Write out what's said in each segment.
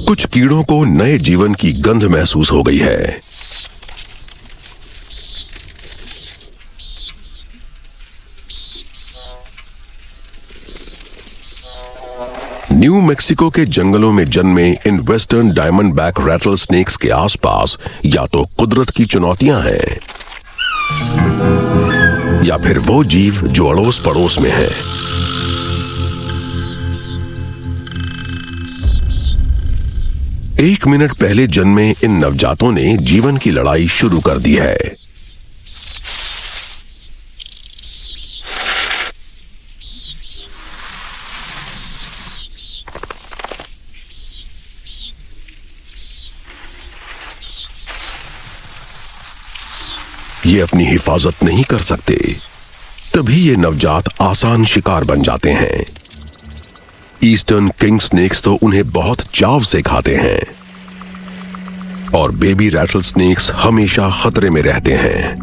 कुछ कीड़ों को नए जीवन की गंध महसूस हो गई है। न्यू मैक्सिको के जंगलों में जन्मे इन वेस्टर्न डायमंडबैक रैटल स्नेक्स के आसपास या तो कुदरत की चुनौतियां हैं या फिर वो जीव जो अड़ोस पड़ोस में है। एक मिनट पहले जन्मे इन नवजातों ने जीवन की लड़ाई शुरू कर दी है। ये अपनी हिफाजत नहीं कर सकते, तभी ये नवजात आसान शिकार बन जाते हैं। ईस्टर्न किंग स्नेक्स तो उन्हें बहुत चाव से खाते हैं और बेबी रैटल स्नेक्स हमेशा खतरे में रहते हैं।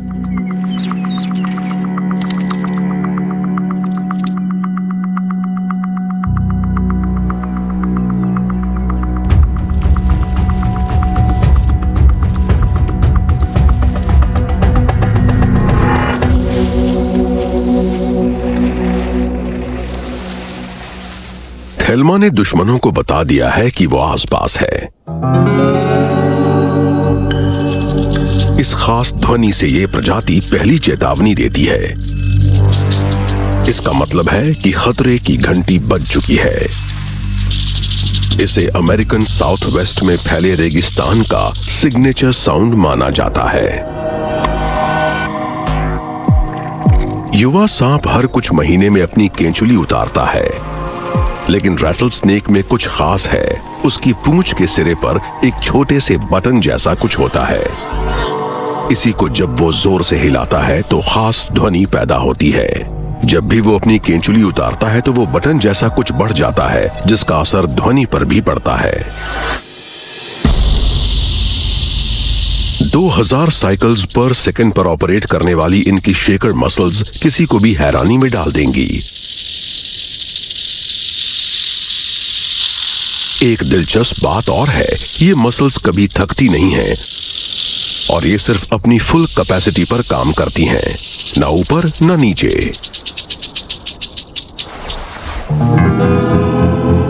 थेल्मा ने दुश्मनों को बता दिया है कि वो आसपास है। इस खास ध्वनि से ये प्रजाति पहली चेतावनी देती है। इसका मतलब है कि खतरे की घंटी बज चुकी है। इसे अमेरिकन साउथ वेस्ट में फैले रेगिस्तान का सिग्नेचर साउंड माना जाता है। युवा सांप हर कुछ महीने में अपनी केंचुली उतारता है, लेकिन रैटल स्नेक में कुछ खास है। उसकी पूंछ के सिरे पर एक छोटे से बटन जैसा कुछ होता है। इसी को जब वो जोर से हिलाता है तो खास ध्वनि पैदा होती है। जब भी वो अपनी केंचुली उतारता है तो वो बटन जैसा कुछ बढ़ जाता है, जिसका असर ध्वनि पर भी पड़ता है। 2000 साइकिल्स पर सेकंड पर ऑपरेट करने वाली इनकी शेकर मसल्स किसी को भी हैरानी में डाल देंगी। एक दिलचस्प बात और है, ये मसल्स कभी थकती नहीं हैं और ये सिर्फ अपनी फुल कैपेसिटी पर काम करती हैं, ना ऊपर ना नीचे।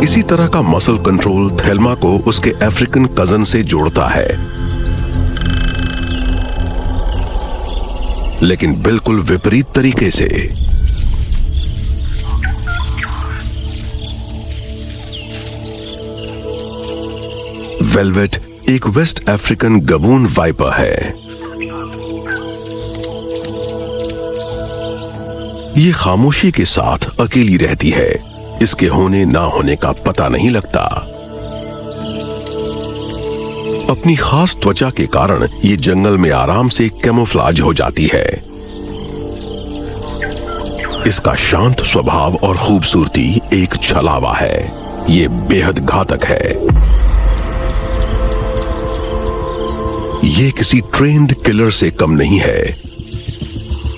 इसी तरह का मसल कंट्रोल थेल्मा को उसके अफ्रीकन कजन से जोड़ता है, लेकिन बिल्कुल विपरीत तरीके से। वेलवेट एक वेस्ट अफ्रीकन गबून वाइपर है। ये खामोशी के साथ अकेली रहती है। इसके होने ना होने का पता नहीं लगता। अपनी खास त्वचा के कारण ये जंगल में आराम से कैमोफ्लाज हो जाती है। इसका शांत स्वभाव और खूबसूरती एक छलावा है। ये बेहद घातक है। ये किसी ट्रेन्ड किलर से कम नहीं है।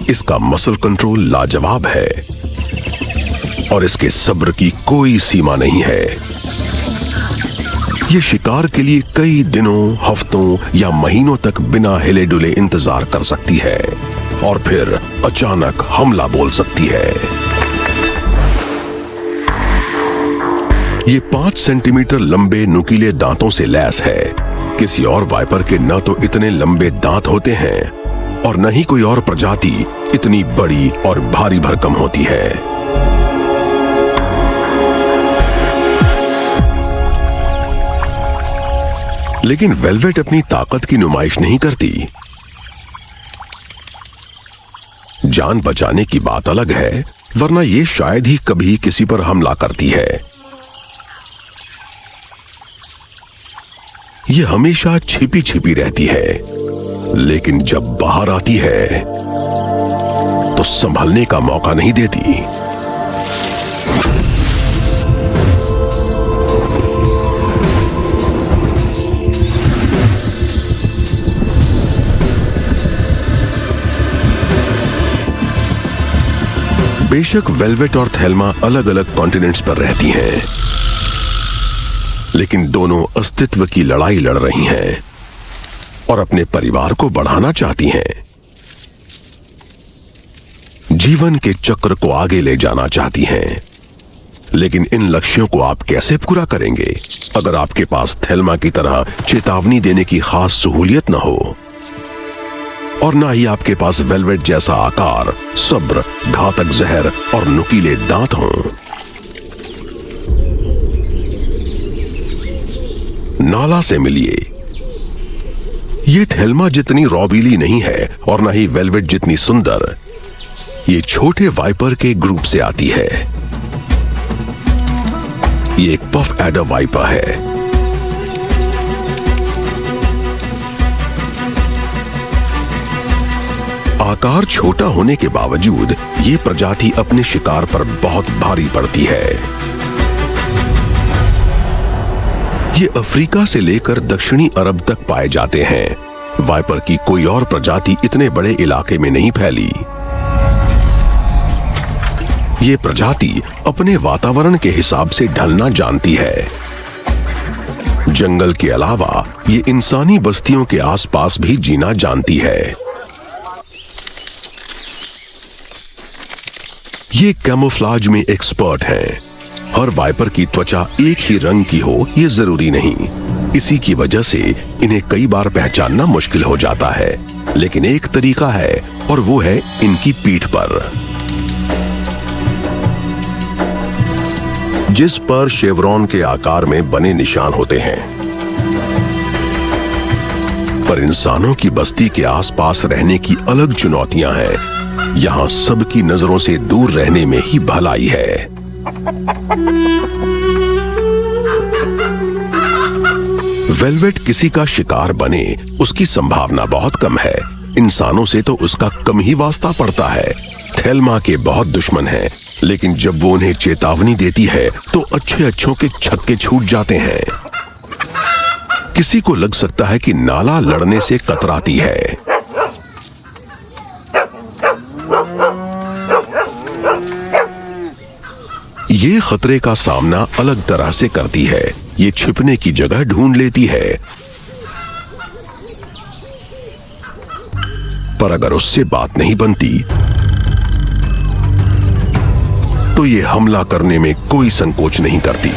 इसका मसल कंट्रोल लाजवाब है और इसके सब्र की कोई सीमा नहीं है। ये शिकार के लिए कई दिनों, हफ्तों या महीनों तक बिना हिले डुले इंतजार कर सकती है और फिर अचानक हमला बोल सकती है। ये 5 सेंटीमीटर लंबे नुकीले दांतों से लैस है। किसी और वाइपर के न तो इतने लंबे दांत होते हैं और न ही कोई और प्रजाति इतनी बड़ी और भारी भरकम होती है। लेकिन वेलवेट अपनी ताकत की नुमाइश नहीं करती। जान बचाने की बात अलग है, वरना ये शायद ही कभी किसी पर हमला करती है। ये हमेशा छिपी छिपी रहती है, लेकिन जब बाहर आती है तो संभलने का मौका नहीं देती। बेशक वेलवेट और थेल्मा अलग अलग कॉन्टिनेंट्स पर रहती हैं, लेकिन दोनों अस्तित्व की लड़ाई लड़ रही हैं और अपने परिवार को बढ़ाना चाहती हैं, जीवन के चक्र को आगे ले जाना चाहती हैं। लेकिन इन लक्ष्यों को आप कैसे पूरा करेंगे अगर आपके पास थेल्मा की तरह चेतावनी देने की खास सहूलियत न हो, और ना ही आपके पास वेलवेट जैसा आकार, सब्र, घातक जहर और नुकीले दांत हों। नाला से मिलिए। ये थेल्मा जितनी रॉबीली नहीं है और ना ही वेलवेट जितनी सुंदर। ये छोटे वाइपर के ग्रुप से आती है। ये एक पफ एडर वाइपर है। आकार छोटा होने के बावजूद ये प्रजाति अपने शिकार पर बहुत भारी पड़ती है। ये अफ्रीका से लेकर दक्षिणी अरब तक पाए जाते हैं। वाइपर की कोई और प्रजाति इतने बड़े इलाके में नहीं फैली। ये प्रजाति अपने वातावरण के हिसाब से ढलना जानती है। जंगल के अलावा ये इंसानी बस्तियों के आसपास भी जीना जानती है। ये कैमोफ्लाज में एक्सपर्ट हैं। हर वाइपर की त्वचा एक ही रंग की हो ये जरूरी नहीं। इसी की वजह से इन्हें कई बार पहचानना मुश्किल हो जाता है। लेकिन एक तरीका है और वो है इनकी पीठ पर, जिस पर शेवरॉन के आकार में बने निशान होते हैं। पर इंसानों की बस्ती के आसपास रहने की अलग चुनौतियां हैं। यहां सबकी नजरों से दूर रहने में ही भलाई है। वेलवेट किसी का शिकार बने उसकी संभावना बहुत कम है। इंसानों से तो उसका कम ही वास्ता पड़ता है। थेल्मा के बहुत दुश्मन हैं, लेकिन जब वो उन्हें चेतावनी देती है तो अच्छे अच्छों के छक्के छूट जाते हैं। किसी को लग सकता है कि नाला लड़ने से कतराती है। ये खतरे का सामना अलग तरह से करती है। ये छिपने की जगह ढूंढ लेती है। पर अगर उससे बात नहीं बनती तो ये हमला करने में कोई संकोच नहीं करती।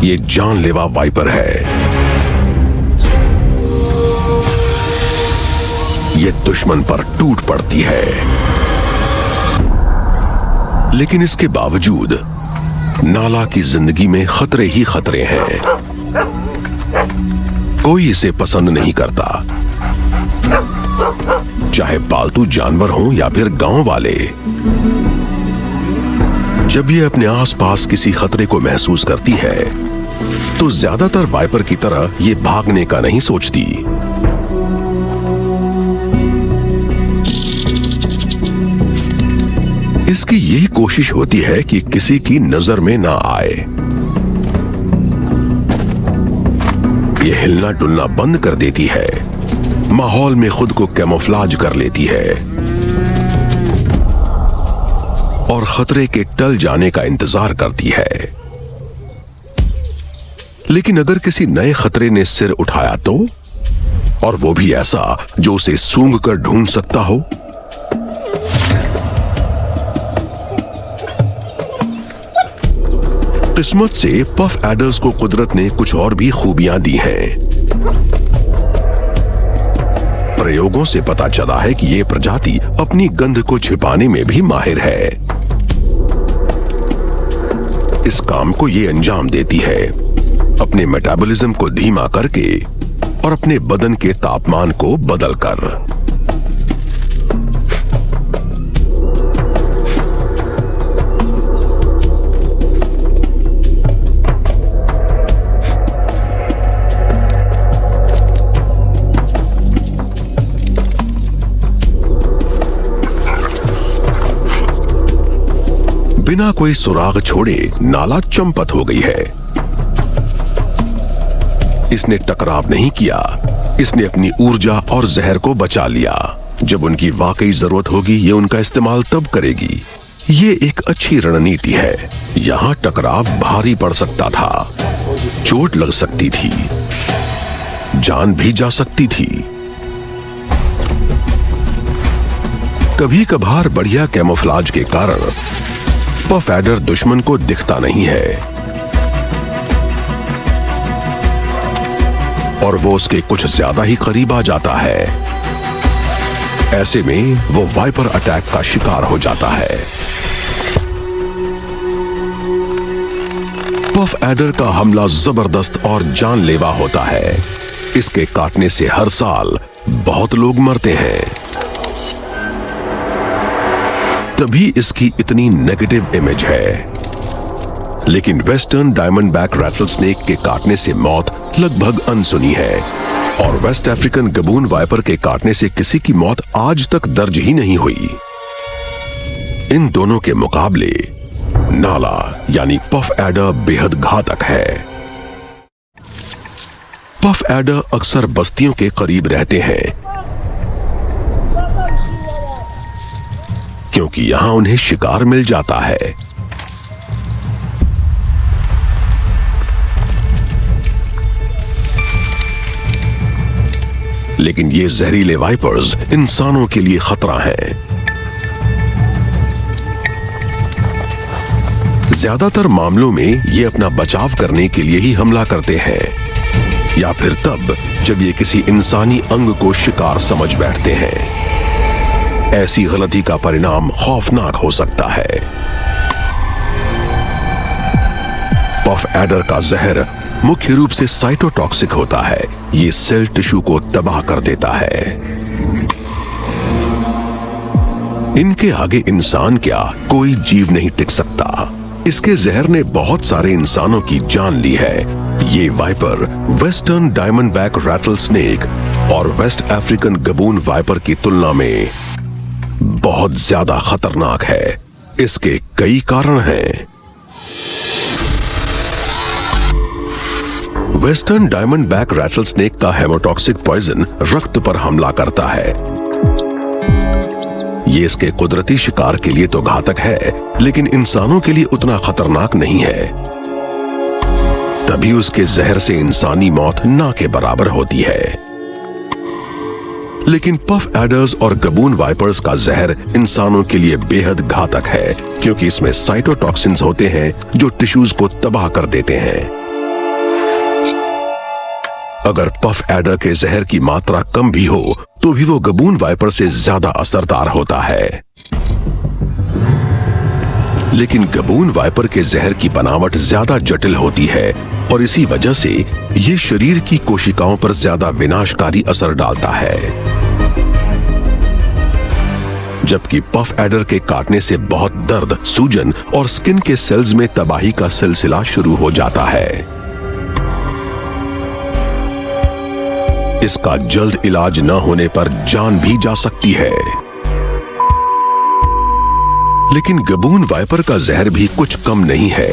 ये जानलेवा वाइपर है। ये दुश्मन पर टूट पड़ती है। लेकिन इसके बावजूद नाला की जिंदगी में खतरे ही खतरे हैं। कोई इसे पसंद नहीं करता, चाहे पालतू जानवर हो या फिर गांव वाले। जब ये अपने आसपास किसी खतरे को महसूस करती है तो ज्यादातर वाइपर की तरह ये भागने का नहीं सोचती। इसकी यही कोशिश होती है कि किसी की नजर में ना आए। ये हिलना डुलना बंद कर देती है, माहौल में खुद को कैमोफ्लाज कर लेती है और खतरे के टल जाने का इंतजार करती है। लेकिन अगर किसी नए खतरे ने सिर उठाया तो, और वो भी ऐसा जो उसे सूंघ कर ढूंढ सकता हो। किस्मत से पफ एडर्स को कुदरत ने कुछ और भी खूबियां दी हैं। प्रयोगों से पता चला है कि ये प्रजाति अपनी गंध को छिपाने में भी माहिर है। इस काम को ये अंजाम देती है अपने मेटाबॉलिज्म को धीमा करके और अपने बदन के तापमान को बदलकर। बिना कोई सुराग छोड़े नाला चंपत हो गई है। इसने टकराव नहीं किया, इसने अपनी ऊर्जा और जहर को बचा लिया। जब उनकी वाकई जरूरत होगी ये उनका इस्तेमाल तब करेगी। ये एक अच्छी रणनीति है। यहाँ टकराव भारी पड़ सकता था, चोट लग सकती थी, जान भी जा सकती थी। कभी कभार बढ़िया कैमोफ्लाज के कारण पफ एडर दुश्मन को दिखता नहीं है और वो उसके कुछ ज्यादा ही करीब आ जाता है। ऐसे में वो वाइपर अटैक का शिकार हो जाता है। पफ एडर का हमला जबरदस्त और जानलेवा होता है। इसके काटने से हर साल बहुत लोग मरते हैं। तभी इसकी इतनी नेगेटिव इमेज है। लेकिन वेस्टर्न डायमंडबैक रैटलस्नेक के काटने से मौत लगभग अनसुनी है और वेस्ट अफ्रीकन गबून वाइपर के काटने से किसी की मौत आज तक दर्ज ही नहीं हुई। इन दोनों के मुकाबले नाला यानी पफ एडर बेहद घातक है। पफ एडर अक्सर बस्तियों के करीब रहते हैं क्योंकि यहां उन्हें शिकार मिल जाता है। लेकिन ये जहरीले वाइपर्स इंसानों के लिए खतरा हैं। ज्यादातर मामलों में ये अपना बचाव करने के लिए ही हमला करते हैं या फिर तब जब ये किसी इंसानी अंग को शिकार समझ बैठते हैं। ऐसी गलती का परिणाम खौफनाक हो सकता है। पफ एडर का जहर मुख्य रूप से साइटोटॉक्सिक होता है। ये सेल टिश्यू को तबाह कर देता है। इनके आगे इंसान क्या, कोई जीव नहीं टिक सकता। इसके जहर ने बहुत सारे इंसानों की जान ली है। ये वाइपर वेस्टर्न डायमंडबैक रैटलस्नेक और वेस्ट अफ्रीकन गबून वाइपर की तुलना में बहुत ज्यादा खतरनाक है। इसके कई कारण हैं। वेस्टर्न डायमंडबैक रैटलस्नेक का हेमोटॉक्सिक पॉइजन रक्त पर हमला करता है। ये इसके कुदरती शिकार के लिए तो घातक है, लेकिन इंसानों के लिए उतना खतरनाक नहीं है। तभी उसके जहर से इंसानी मौत ना के बराबर होती है। लेकिन पफ एडर्स और गबून वाइपर्स का जहर इंसानों के लिए बेहद घातक है क्योंकि इसमें साइटोटॉक्सिन्स होते हैं जो टिश्यूज को तबाह कर देते हैं। अगर पफ एडर के जहर की मात्रा कम भी हो तो भी वो गबून वाइपर से ज्यादा असरदार होता है। लेकिन गबून वाइपर के जहर की बनावट ज्यादा जटिल होती है और इसी वजह से ये शरीर की कोशिकाओं पर ज्यादा विनाशकारी असर डालता है। जबकि पफ एडर के काटने से बहुत दर्द, सूजन और स्किन के सेल्स में तबाही का सिलसिला शुरू हो जाता है। इसका जल्द इलाज न होने पर जान भी जा सकती है। लेकिन गबून वाइपर का जहर भी कुछ कम नहीं है।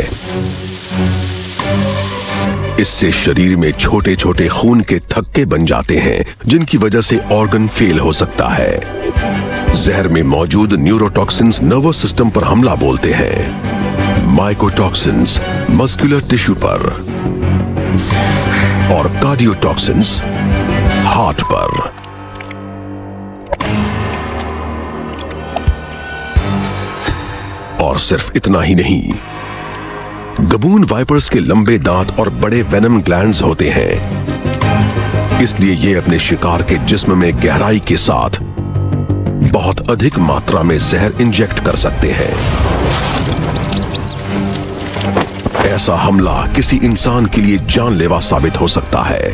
इससे शरीर में छोटे छोटे खून के थक्के बन जाते हैं जिनकी वजह से ऑर्गन फेल हो सकता है। जहर में मौजूद न्यूरोटॉक्सिन्स नर्वस सिस्टम पर हमला बोलते हैं, माइकोटॉक्सिन्स मस्कुलर टिश्यू पर और कार्डियोटॉक्सिन्स हार्ट पर। और सिर्फ इतना ही नहीं, गबून वाइपर्स के लंबे दांत और बड़े वेनम ग्लैंड्स होते हैं, इसलिए ये अपने शिकार के जिस्म में गहराई के साथ बहुत अधिक मात्रा में जहर इंजेक्ट कर सकते हैं। ऐसा हमला किसी इंसान के लिए जानलेवा साबित हो सकता है,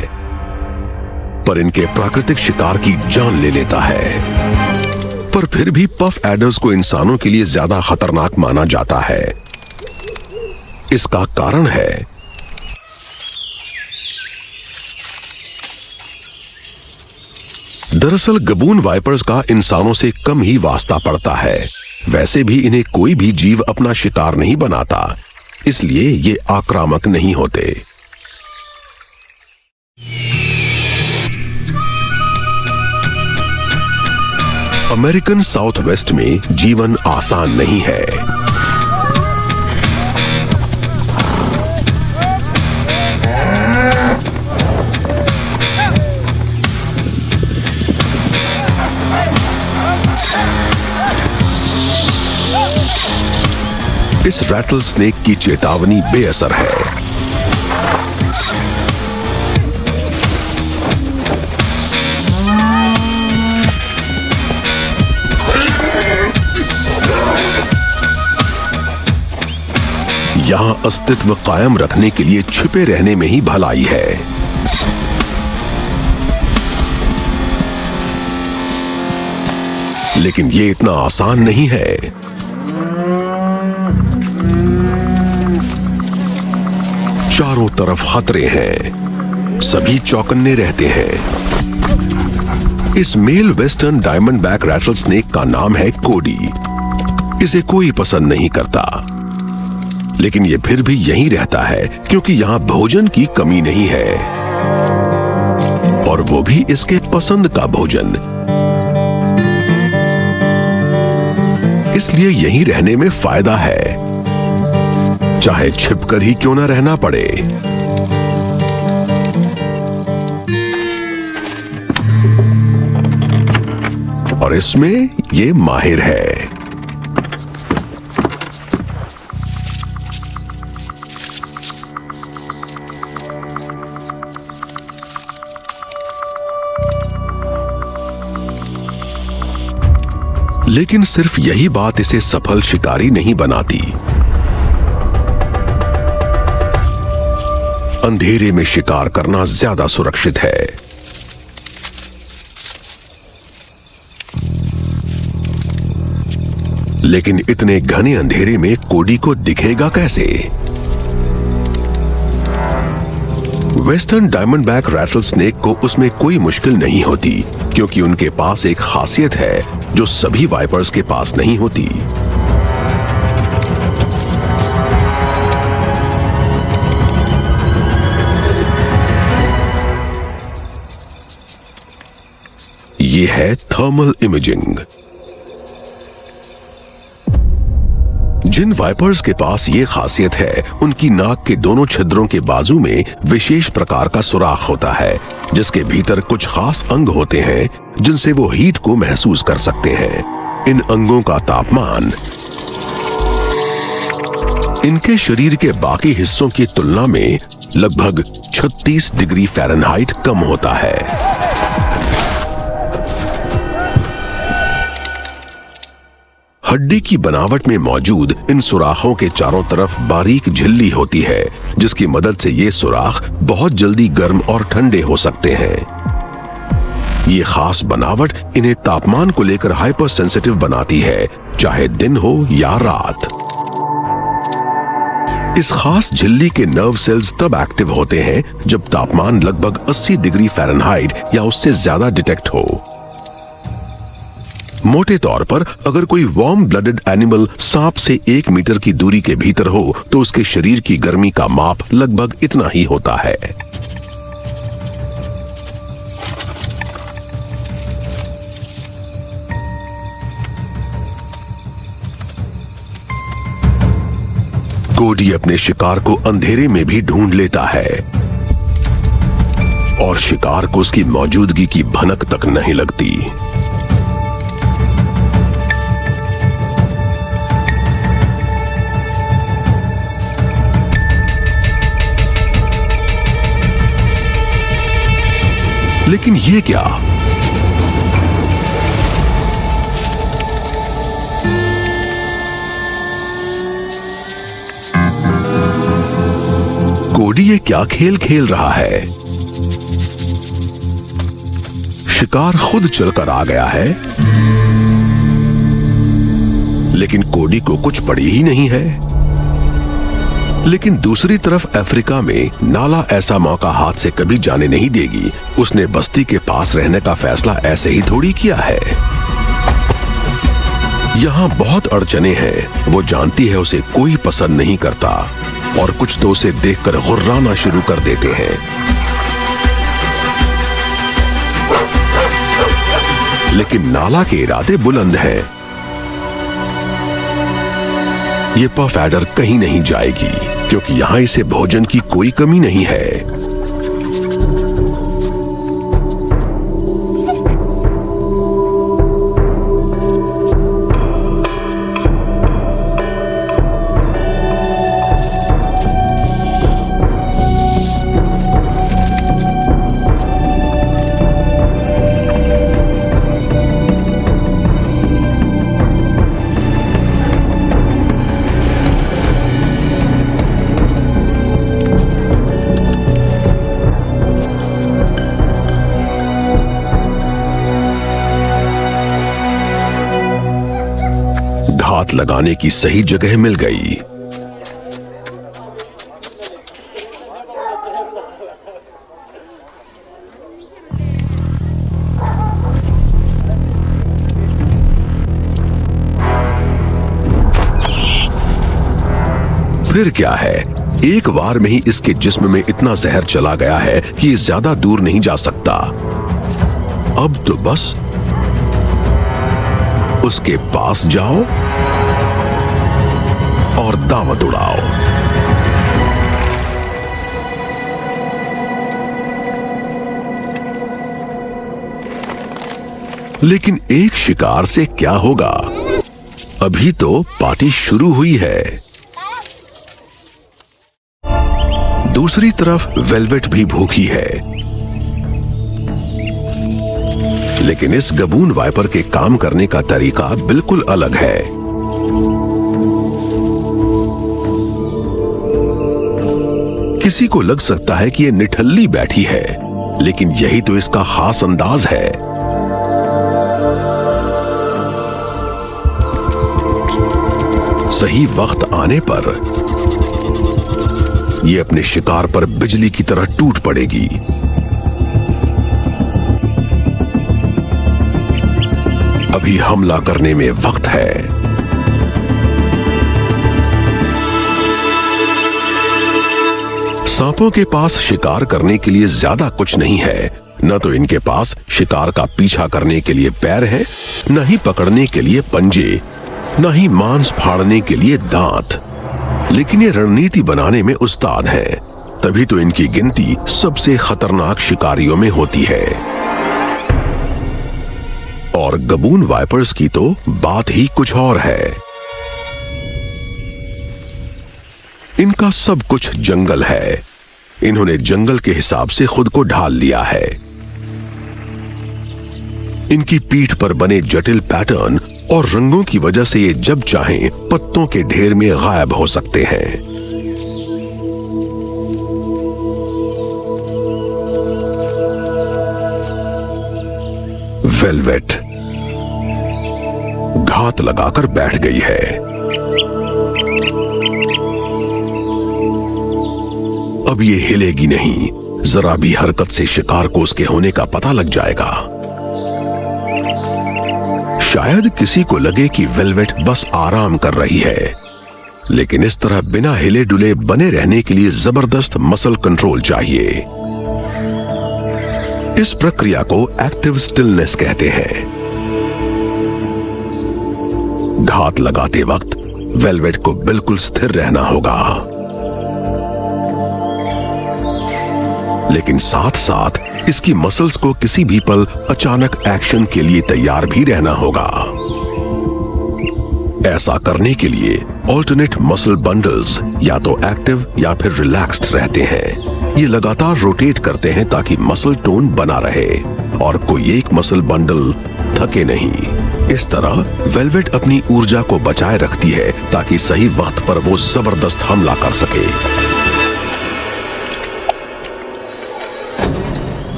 पर इनके प्राकृतिक शिकार की जान ले लेता है। पर फिर भी पफ एडर्स को इंसानों के लिए ज्यादा खतरनाक माना जाता है। इसका कारण है दरअसल गबून वाइपर्स का इंसानों से कम ही वास्ता पड़ता है। वैसे भी इन्हें कोई भी जीव अपना शिकार नहीं बनाता, इसलिए ये आक्रामक नहीं होते। अमेरिकन साउथ वेस्ट में जीवन आसान नहीं है। इस रैटल स्नेक की चेतावनी बेअसर है। यहां अस्तित्व कायम रखने के लिए छिपे रहने में ही भलाई है। लेकिन ये इतना आसान नहीं है। चारों तरफ खतरे हैं, सभी चौकन्ने रहते हैं। इस male western diamondback rattlesnake का नाम है कोडी। इसे कोई पसंद नहीं करता, लेकिन ये फिर भी यहीं रहता है क्योंकि यहां भोजन की कमी नहीं है, और वो भी इसके पसंद का भोजन। इसलिए यहीं रहने में फायदा है, चाहे छिपकर ही क्यों ना रहना पड़े। और इसमें ये माहिर है। लेकिन सिर्फ यही बात इसे सफल शिकारी नहीं बनाती। अंधेरे में शिकार करना ज्यादा सुरक्षित है। लेकिन इतने घने अंधेरे में कोडी को दिखेगा कैसे? Western diamondback rattlesnake को उसमें कोई मुश्किल नहीं होती, क्योंकि उनके पास एक खासियत है जो सभी वाइपर्स के पास नहीं होती। ये है थर्मल इमेजिंग। जिन वाइपर्स के पास ये खासियत है, उनकी नाक के दोनों छिद्रों के बाजू में विशेष प्रकार का सुराख होता है, जिसके भीतर कुछ खास अंग होते हैं जिनसे वो हीट को महसूस कर सकते हैं। इन अंगों का तापमान इनके शरीर के बाकी हिस्सों की तुलना में लगभग 36 डिग्री फ़ारेनहाइट कम होता है। हड्डी की बनावट में मौजूद इन सुराखों के चारों तरफ बारीक झिल्ली होती है, जिसकी मदद से ये सुराख बहुत जल्दी गर्म और ठंडे हो सकते हैं। ये खास बनावट इन्हें तापमान को लेकर हाइपर सेंसिटिव बनाती है, चाहे दिन हो या रात। इस खास झिल्ली के नर्व सेल्स तब एक्टिव होते हैं जब तापमान लगभग 80 डिग्री फ़ारेनहाइट या उससे ज्यादा डिटेक्ट हो। मोटे तौर पर अगर कोई वार्म ब्लडेड एनिमल सांप से 1 मीटर की दूरी के भीतर हो तो उसके शरीर की गर्मी का माप लगभग इतना ही होता है। कोडी अपने शिकार को अंधेरे में भी ढूंढ लेता है, और शिकार को उसकी मौजूदगी की भनक तक नहीं लगती। लेकिन ये क्या? कोडी ये क्या खेल खेल रहा है? शिकार खुद चलकर आ गया है, लेकिन कोडी को कुछ पड़ी ही नहीं है। लेकिन दूसरी तरफ अफ्रीका में नाला ऐसा मौका हाथ से कभी जाने नहीं देगी। उसने बस्ती के पास रहने का फैसला ऐसे ही थोड़ी किया है। यहाँ बहुत अड़चने हैं। वो जानती है उसे कोई पसंद नहीं करता, और कुछ तो उसे देखकर गुर्राना शुरू कर देते हैं। लेकिन नाला के इरादे बुलंद हैं। ये पफ एडर कहीं नहीं जाएगी क्योंकि यहां इसे भोजन की कोई कमी नहीं है। घात लगाने की सही जगह मिल गई। फिर क्या है, एक बार में ही इसके जिस्म में इतना जहर चला गया है कि ये ज्यादा दूर नहीं जा सकता। अब तो बस उसके पास जाओ और दावत उड़ाओ। लेकिन एक शिकार से क्या होगा? अभी तो पार्टी शुरू हुई है। दूसरी तरफ वेलवेट भी भूखी है, लेकिन इस गबून वाइपर के काम करने का तरीका बिल्कुल अलग है। किसी को लग सकता है कि ये निठल्ली बैठी है, लेकिन यही तो इसका खास अंदाज है। सही वक्त आने पर ये अपने शिकार पर बिजली की तरह टूट पड़ेगी। अभी हमला करने में वक्त है। सांपों के पास शिकार करने के लिए ज्यादा कुछ नहीं है। न तो इनके पास शिकार का पीछा करने के लिए पैर है, न ही पकड़ने के लिए पंजे, न ही मांस फाड़ने के लिए दांत। लेकिन ये रणनीति बनाने में उस्ताद हैं, तभी तो इनकी गिनती सबसे खतरनाक शिकारियों में होती है। और गबून वाइपर्स की तो बात ही कुछ और है। इनका सब कुछ जंगल है। इन्होंने जंगल के हिसाब से खुद को ढाल लिया है। इनकी पीठ पर बने जटिल पैटर्न और रंगों की वजह से ये जब चाहें पत्तों के ढेर में गायब हो सकते हैं। वेलवेट घात लगाकर बैठ गई है। अब ये हिलेगी नहीं। जरा भी हरकत से शिकार को उसके होने का पता लग जाएगा। शायद किसी को लगे कि वेलवेट बस आराम कर रही है, लेकिन इस तरह बिना हिले डुले बने रहने के लिए जबरदस्त मसल कंट्रोल चाहिए। इस प्रक्रिया को एक्टिव स्टिलनेस कहते हैं। घात लगाते वक्त वेलवेट को बिल्कुल स्थिर रहना होगा, लेकिन साथ साथ इसकी मसल्स को किसी भी पल अचानक एक्शन के लिए तैयार भी रहना होगा। ऐसा करने के लिए ऑल्टरनेट मसल बंडल्स या तो एक्टिव या फिर रिलैक्स्ड रहते हैं। ये लगातार रोटेट करते हैं ताकि मसल टोन बना रहे और कोई एक मसल बंडल थके नहीं। इस तरह वेलवेट अपनी ऊर्जा को बचाए रखती है ताकि सही वक्त पर वो जबरदस्त हमला कर सके।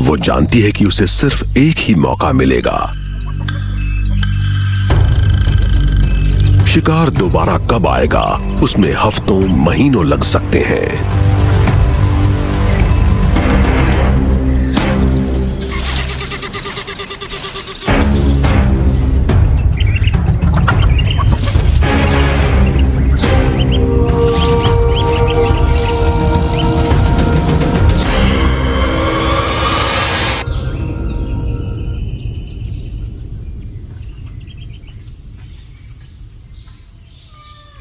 वो जानती है कि उसे सिर्फ एक ही मौका मिलेगा। शिकार दोबारा कब आएगा उसमें हफ्तों महीनों लग सकते हैं।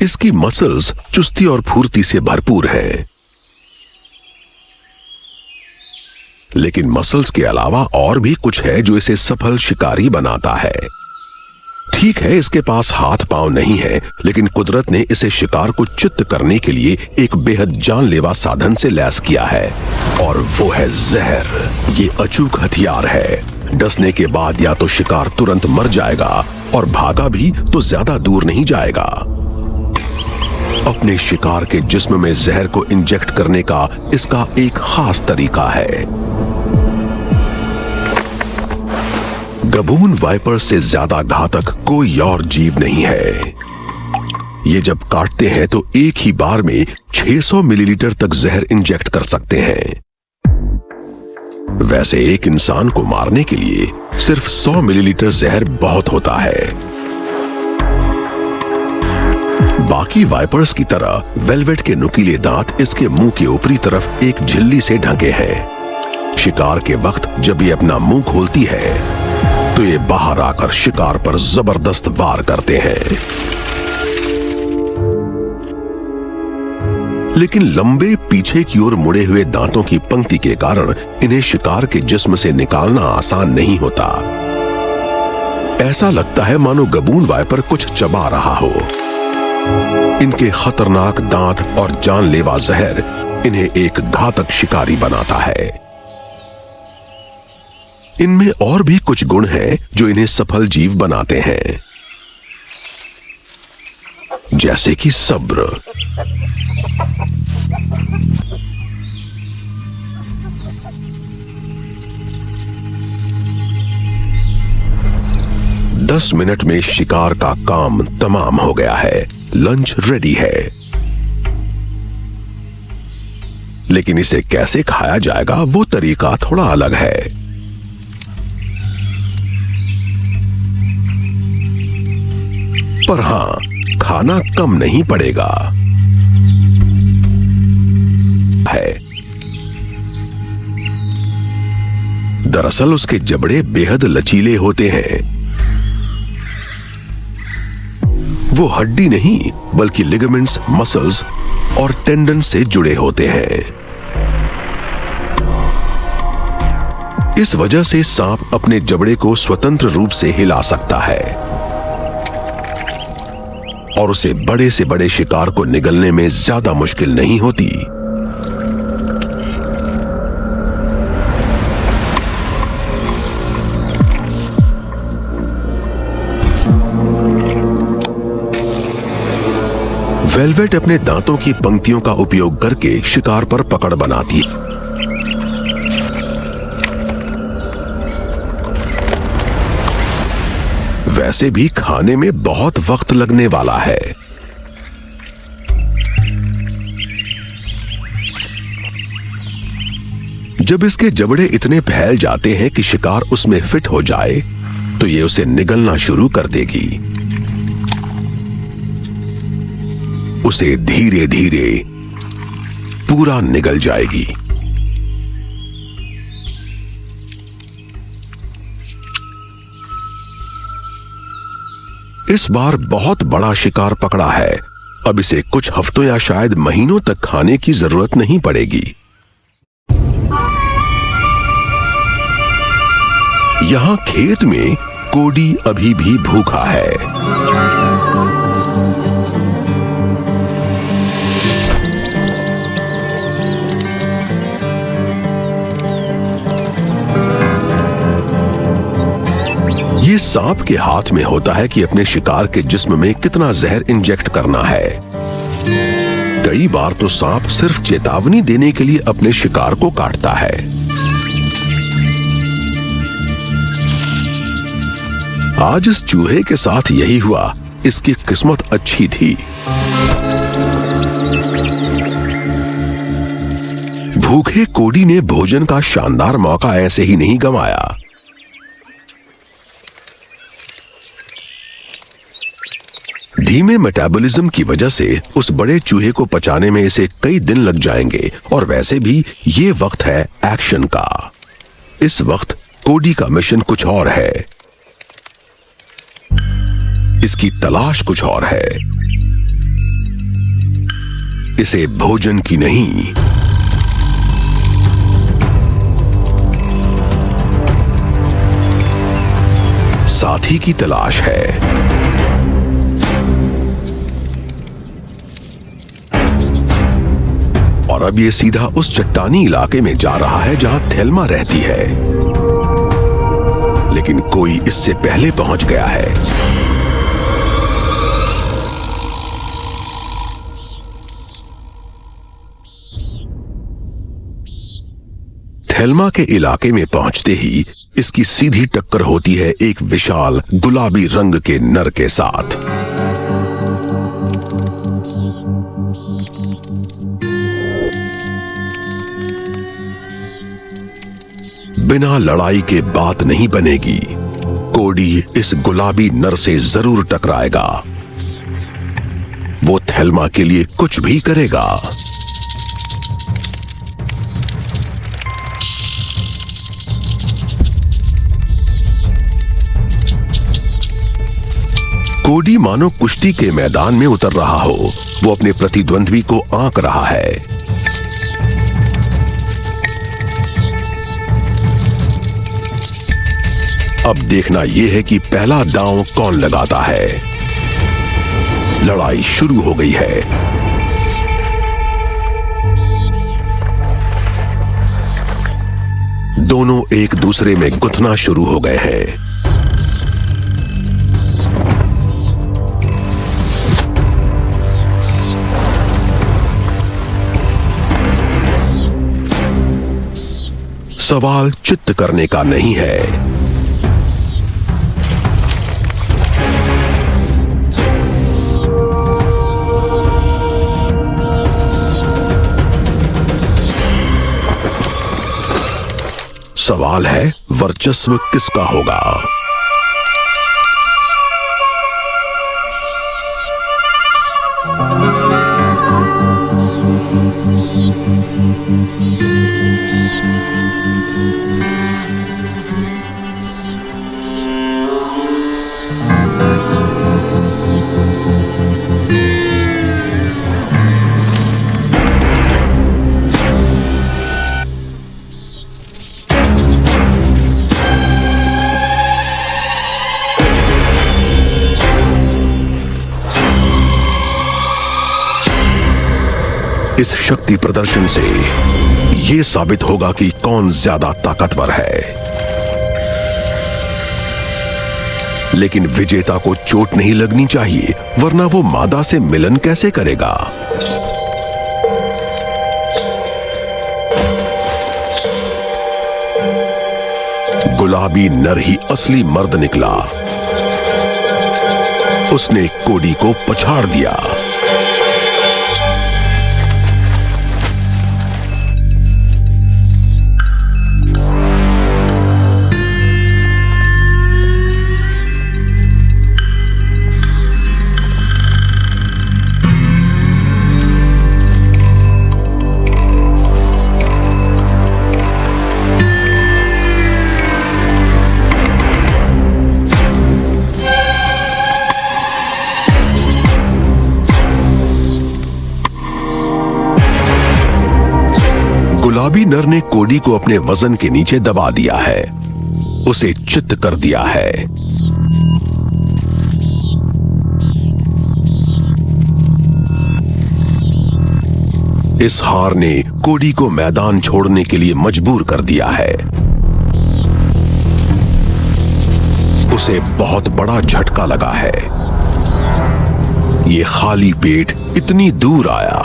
इसकी मसल्स चुस्ती और फुर्ती से भरपूर हैं। लेकिन मसल्स के अलावा और भी कुछ है जो इसे सफल शिकारी बनाता है। ठीक है, इसके पास हाथ पांव नहीं है, लेकिन कुदरत ने इसे शिकार को चित्त करने के लिए एक बेहद जानलेवा साधन से लैस किया है, और वो है जहर। ये अचूक हथियार है। डसने के बाद या तो शिकार तुरंत मर जाएगा, और भागा भी तो ज्यादा दूर नहीं जाएगा। अपने शिकार के जिस्म में जहर को इंजेक्ट करने का इसका एक खास तरीका है। गबून वाइपर से ज्यादा घातक कोई और जीव नहीं है। ये जब काटते हैं तो एक ही बार में 600 मिलीलीटर तक जहर इंजेक्ट कर सकते हैं। वैसे एक इंसान को मारने के लिए सिर्फ 100 मिलीलीटर जहर बहुत होता है। बाकी वाइपर्स की तरह वेलवेट के नुकीले दांत इसके मुंह के ऊपरी तरफ एक झिल्ली से ढके हैं। शिकार के वक्त जब ये अपना मुंह खोलती है तो ये बाहर आकर शिकार पर जबरदस्त वार करते हैं। लेकिन लंबे पीछे की ओर मुड़े हुए दांतों की पंक्ति के कारण इन्हें शिकार के जिस्म से निकालना आसान नहीं होता। ऐसा लगता है मानो गबून वाइपर कुछ चबा रहा हो। इनके खतरनाक दांत और जानलेवा जहर इन्हें एक घातक शिकारी बनाता है। इनमें और भी कुछ गुण हैं जो इन्हें सफल जीव बनाते हैं, जैसे कि सब्र। दस मिनट में शिकार का काम तमाम हो गया है। लंच रेडी है। लेकिन इसे कैसे खाया जाएगा वो तरीका थोड़ा अलग है। पर हां, खाना कम नहीं पड़ेगा है। दरअसल उसके जबड़े बेहद लचीले होते हैं। वो हड्डी नहीं बल्कि लिगामेंट्स, मसल्स और टेंडन से जुड़े होते हैं। इस वजह से सांप अपने जबड़े को स्वतंत्र रूप से हिला सकता है और उसे बड़े से बड़े शिकार को निगलने में ज्यादा मुश्किल नहीं होती। वेलवेट अपने दांतों की पंक्तियों का उपयोग करके शिकार पर पकड़ बनाती है। वैसे भी खाने में बहुत वक्त लगने वाला है। जब इसके जबड़े इतने फैल जाते हैं कि शिकार उसमें फिट हो जाए तो ये उसे निगलना शुरू कर देगी। उसे धीरे धीरे पूरा निगल जाएगी। इस बार बहुत बड़ा शिकार पकड़ा है। अब इसे कुछ हफ्तों या शायद महीनों तक खाने की जरूरत नहीं पड़ेगी। यहां खेत में कोडी अभी भी भूखा है। ये सांप के हाथ में होता है कि अपने शिकार के जिस्म में कितना जहर इंजेक्ट करना है। कई बार तो सांप सिर्फ चेतावनी देने के लिए अपने शिकार को काटता है। आज इस चूहे के साथ यही हुआ। इसकी किस्मत अच्छी थी। भूखे कोडी ने भोजन का शानदार मौका ऐसे ही नहीं गंवाया। धीमे मेटाबॉलिज्म की वजह से उस बड़े चूहे को पचाने में इसे कई दिन लग जाएंगे, और वैसे भी ये वक्त है एक्शन का। इस वक्त कोडी का मिशन कुछ और है। इसकी तलाश कुछ और है। इसे भोजन की नहीं, साथी की तलाश है। और अब ये सीधा उस चट्टानी इलाके में जा रहा है जहां थेल्मा रहती है, लेकिन कोई इससे पहले पहुंच गया है। थेल्मा के इलाके में पहुंचते ही इसकी सीधी टक्कर होती है एक विशाल गुलाबी रंग के नर के साथ। बिना लड़ाई के बात नहीं बनेगी। कोडी इस गुलाबी नर से जरूर टकराएगा। वो थेल्मा के लिए कुछ भी करेगा। कोडी मानो कुश्ती के मैदान में उतर रहा हो। वो अपने प्रतिद्वंद्वी को आंक रहा है। अब देखना यह है कि पहला दांव कौन लगाता है। लड़ाई शुरू हो गई है। दोनों एक दूसरे में गुथना शुरू हो गए हैं। सवाल चित्त करने का नहीं है। सवाल है वर्चस्व किसका होगा। इस शक्ति प्रदर्शन से यह साबित होगा कि कौन ज्यादा ताकतवर है। लेकिन विजेता को चोट नहीं लगनी चाहिए, वरना वो मादा से मिलन कैसे करेगा। गुलाबी नर ही असली मर्द निकला। उसने कोडी को पछाड़ दिया। गुलाबी नर ने कोडी को अपने वजन के नीचे दबा दिया है। उसे चित्त कर दिया है। इस हार ने कोडी को मैदान छोड़ने के लिए मजबूर कर दिया है। उसे बहुत बड़ा झटका लगा है। ये खाली पेट इतनी दूर आया,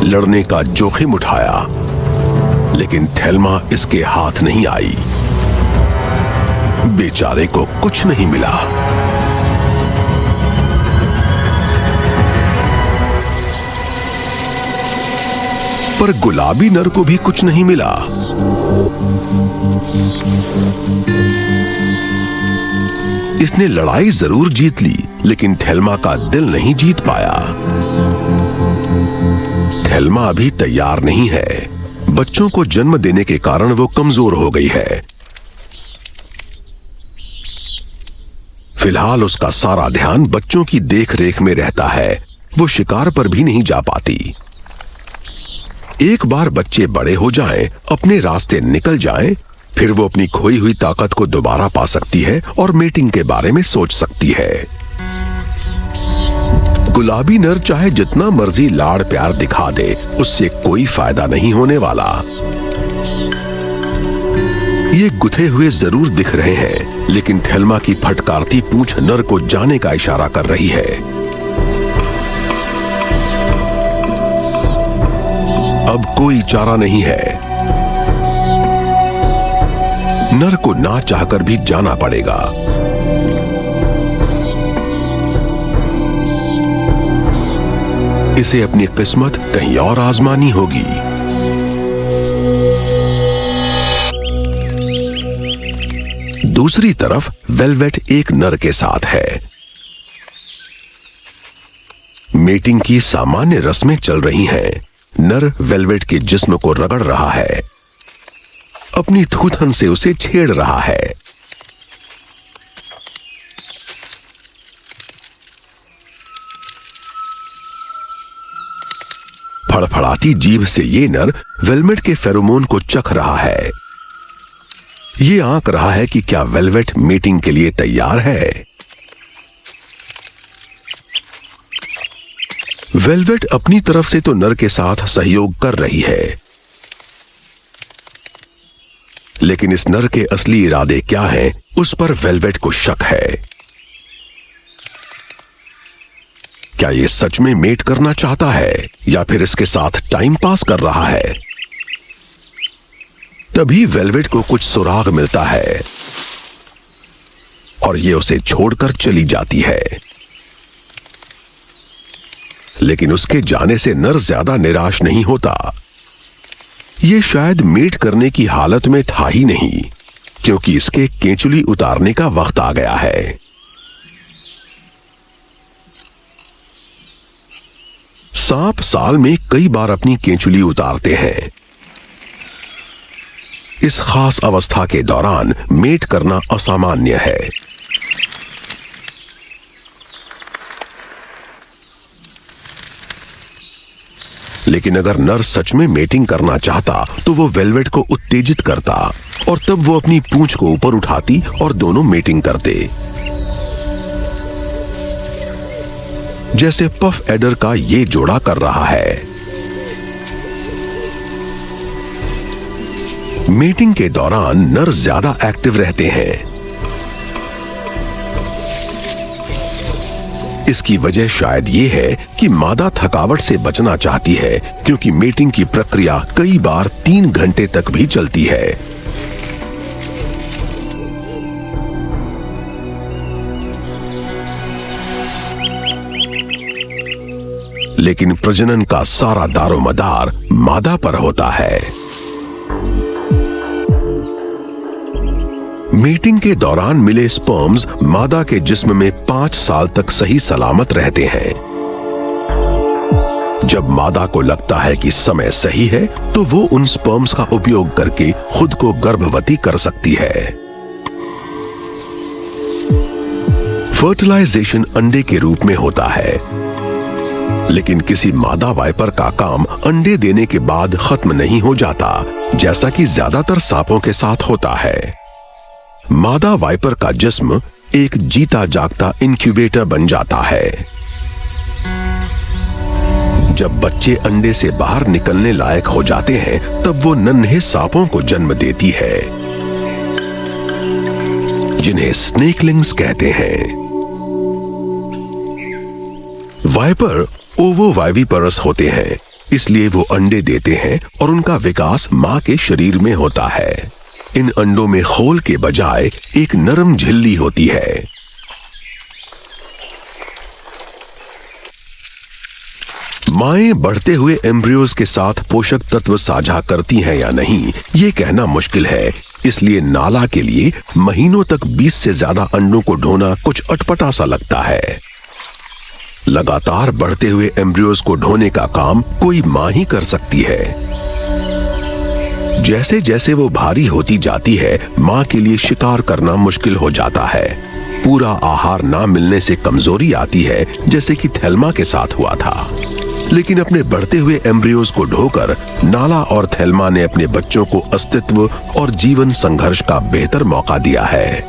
लड़ने का जोखिम उठाया, लेकिन थेल्मा इसके हाथ नहीं आई। बेचारे को कुछ नहीं मिला। पर गुलाबी नर को भी कुछ नहीं मिला। इसने लड़ाई जरूर जीत ली, लेकिन थेल्मा का दिल नहीं जीत पाया। थेल्मा अभी तैयार नहीं है। बच्चों को जन्म देने के कारण वो कमजोर हो गई है। फिलहाल उसका सारा ध्यान बच्चों की देखरेख में रहता है। वो शिकार पर भी नहीं जा पाती। एक बार बच्चे बड़े हो जाएं, अपने रास्ते निकल जाएं, फिर वो अपनी खोई हुई ताकत को दोबारा पा सकती है और मेटिंग के बारे में सोच सकती है। गुलाबी नर चाहे जितना मर्जी लाड़ प्यार दिखा दे, उससे कोई फायदा नहीं होने वाला। ये गुथे हुए जरूर दिख रहे हैं, लेकिन थेल्मा की फटकारती पूंछ नर को जाने का इशारा कर रही है। अब कोई चारा नहीं है, नर को ना चाहकर भी जाना पड़ेगा। इसे अपनी किस्मत कहीं और आजमानी होगी। दूसरी तरफ वेलवेट एक नर के साथ है। मेटिंग की सामान्य रस्में चल रही हैं। नर वेलवेट के जिस्म को रगड़ रहा है, अपनी थूथन से उसे छेड़ रहा है। फड़फड़ाती जीभ से ये नर वेलवेट के फेरोमोन को चख रहा है। ये आंक रहा है कि क्या वेलवेट मीटिंग के लिए तैयार है। वेलवेट अपनी तरफ से तो नर के साथ सहयोग कर रही है, लेकिन इस नर के असली इरादे क्या हैं, उस पर वेलवेट को शक है। क्या ये सच में मेट करना चाहता है या फिर इसके साथ टाइम पास कर रहा है। तभी वेलवेट को कुछ सुराग मिलता है और ये उसे छोड़कर चली जाती है। लेकिन उसके जाने से नर ज्यादा निराश नहीं होता। ये शायद मेट करने की हालत में था ही नहीं, क्योंकि इसके केंचुली उतारने का वक्त आ गया है। सांप साल में कई बार अपनी केंचुली उतारते हैं। इस खास अवस्था के दौरान मेट करना असामान्य है। लेकिन अगर नर सच में मेटिंग करना चाहता तो वो वेलवेट को उत्तेजित करता और तब वो अपनी पूंछ को ऊपर उठाती और दोनों मेटिंग करते, जैसे पफ एडर का ये जोड़ा कर रहा है। मीटिंग के दौरान नर ज्यादा एक्टिव रहते हैं। इसकी वजह शायद ये है कि मादा थकावट से बचना चाहती है, क्योंकि मीटिंग की प्रक्रिया कई बार 3 घंटे तक भी चलती है। लेकिन प्रजनन का सारा दारोमदार मादा पर होता है। मीटिंग के दौरान मिले स्पर्म्स मादा के जिस्म में 5 साल तक सही सलामत रहते हैं। जब मादा को लगता है कि समय सही है, तो वो उन स्पर्म्स का उपयोग करके खुद को गर्भवती कर सकती है। फर्टिलाइजेशन अंडे के रूप में होता है, लेकिन किसी मादा वाइपर का काम अंडे देने के बाद खत्म नहीं हो जाता, जैसा कि ज्यादातर सांपों के साथ होता है। मादा वाइपर का जिस्म एक जीता जागता इंक्यूबेटर बन जाता है। जब बच्चे अंडे से बाहर निकलने लायक हो जाते हैं, तब वो नन्हे सांपों को जन्म देती है, जिन्हें स्नेकलिंग्स कहते हैं। वाइपर ओवोवाइविपरस होते हैं, इसलिए वो अंडे देते हैं और उनका विकास मां के शरीर में होता है। इन अंडों में खोल के बजाय एक नरम झिल्ली होती है। माएं बढ़ते एम्ब्रियोज एम्ब्रियोज के साथ पोषक तत्व साझा करती हैं या नहीं, ये कहना मुश्किल है। इसलिए नाला के लिए महीनों तक 20 से ज्यादा अंडों को ढोना कुछ अटपटा सा लगता है। लगातार बढ़ते हुए एम्ब्रियोज को ढोने का काम कोई मां ही कर सकती है। जैसे जैसे वो भारी होती जाती है, मां के लिए शिकार करना मुश्किल हो जाता है। पूरा आहार ना मिलने से कमजोरी आती है, जैसे कि थेल्मा के साथ हुआ था। लेकिन अपने बढ़ते हुए एम्ब्रियोज को ढोकर नाला और थेल्मा ने अपने बच्चों को अस्तित्व और जीवन संघर्ष का बेहतर मौका दिया है।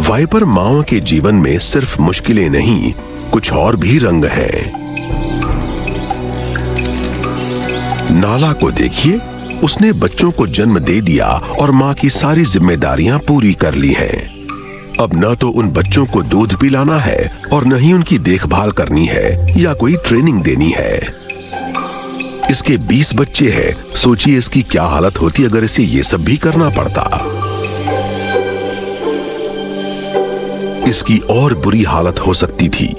वाइपर माओ के जीवन में सिर्फ मुश्किलें नहीं, कुछ और भी रंग हैं। नाला को देखिए, उसने बच्चों को जन्म दे दिया और मां की सारी जिम्मेदारियां पूरी कर ली हैं। अब न तो उन बच्चों को दूध पिलाना है और न ही उनकी देखभाल करनी है या कोई ट्रेनिंग देनी है। इसके 20 बच्चे हैं, सोचिए इसकी क्या हालत होती अगर इसे ये सब भी करना पड़ता। इसकी और बुरी हालत हो सकती थी,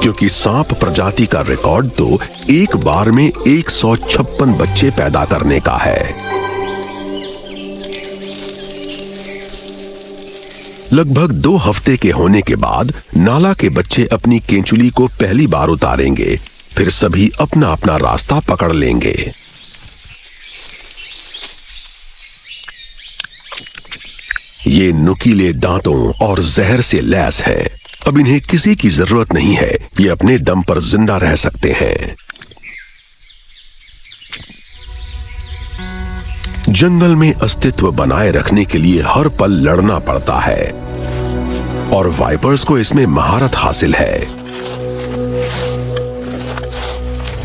क्योंकि सांप प्रजाति का रिकॉर्ड तो एक बार में 156 बच्चे पैदा करने का है। लगभग 2 हफ्ते के होने के बाद नाला के बच्चे अपनी केंचुली को पहली बार उतारेंगे, फिर सभी अपना अपना रास्ता पकड़ लेंगे। ये नुकीले दांतों और जहर से लैस हैं। अब इन्हें किसी की जरूरत नहीं है, ये अपने दम पर जिंदा रह सकते हैं। जंगल में अस्तित्व बनाए रखने के लिए हर पल लड़ना पड़ता है और वाइपर्स को इसमें महारत हासिल है।